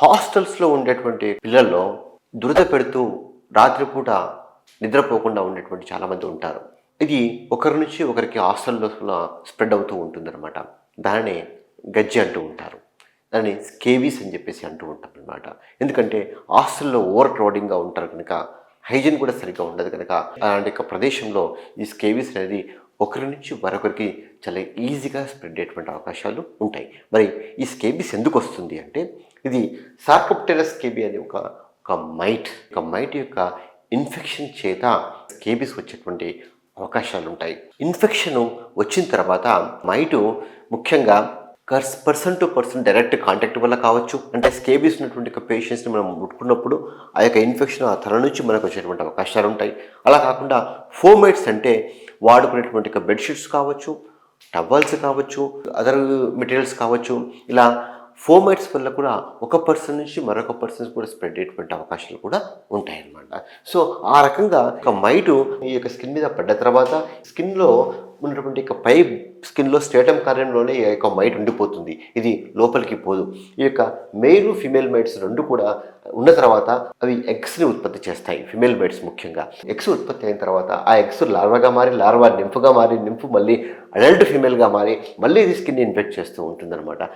హాస్టల్స్లో ఉండేటువంటి పిల్లల్లో దురద పెడుతూ రాత్రిపూట నిద్రపోకుండా ఉండేటువంటి చాలామంది ఉంటారు. ఇది ఒకరి నుంచి ఒకరికి హాస్టల్లో స్ప్రెడ్ అవుతూ ఉంటుందన్నమాట. దానినే గజ్జి అంటూ ఉంటారు. దాన్ని స్కేవీస్ అని చెప్పేసి అంటూ ఉంటాం అనమాట. ఎందుకంటే హాస్టల్లో ఓవర్ క్రౌడింగ్గా ఉంటారు కనుక, హైజీన్ కూడా సరిగ్గా ఉండదు కనుక, అలాంటి ఒక ప్రదేశంలో ఈ స్కేవీస్ అనేది ఒకరి నుంచి మరొకరికి చాలా ఈజీగా స్ప్రెడ్ అయ్యేటువంటి అవకాశాలు ఉంటాయి. మరి ఈ స్కేబీస్ ఎందుకు వస్తుంది అంటే, ఇది సార్కోప్టెరస్ స్కేబీ అనే ఒక మైట్ యొక్క ఇన్ఫెక్షన్ చేత స్కేబీస్ వచ్చేటువంటి అవకాశాలు ఉంటాయి. ఇన్ఫెక్షన్ వచ్చిన తర్వాత మైటు ముఖ్యంగా person to person direct contact వల్ల కావచ్చు. అంటే స్కేబీస్ ఉన్నటువంటి పేషెంట్స్ని మనం ముట్టుకున్నప్పుడు ఆ యొక్క ఇన్ఫెక్షన్ ఆ తల నుంచి మనకు వచ్చేటువంటి అవకాశాలు ఉంటాయి. అలా కాకుండా ఫోమైట్స్ అంటే వాడుకునేటువంటి బెడ్షీట్స్ కావచ్చు, టవల్స్ కావచ్చు, అదర్ మెటీరియల్స్ కావచ్చు. ఇలా ఫోమైట్స్ వల్ల కూడా ఒక పర్సన్ నుంచి మరొక పర్సన్స్ కూడా స్ప్రెడ్ అయ్యేటువంటి అవకాశాలు కూడా ఉంటాయన్నమాట. సో ఆ రకంగా ఒక మైటు ఈ యొక్క స్కిన్ మీద పడ్డ తర్వాత స్కిన్లో ఉన్నటువంటి పై స్కిన్లో స్ట్రేటమ్ కార్యంలోనే ఈ యొక్క మైట్ ఉండిపోతుంది. ఇది లోపలికి పోదు. ఈ యొక్క మెయిల్ ఫిమేల్ మైట్స్ రెండు కూడా ఉన్న తర్వాత అవి ఎగ్స్ని ఉత్పత్తి చేస్తాయి. ఫిమేల్ మైట్స్ ముఖ్యంగా ఎగ్స్ ఉత్పత్తి అయిన తర్వాత ఆ ఎగ్స్ లార్వాగా మారి, లార్వా నింపుగా మారి, నింపు మళ్ళీ అడల్ట్ ఫిమేల్గా మారి మళ్ళీ ఇది స్కిన్ ఇన్ఫెక్ట్ చేస్తూ ఉంటుందన్నమాట.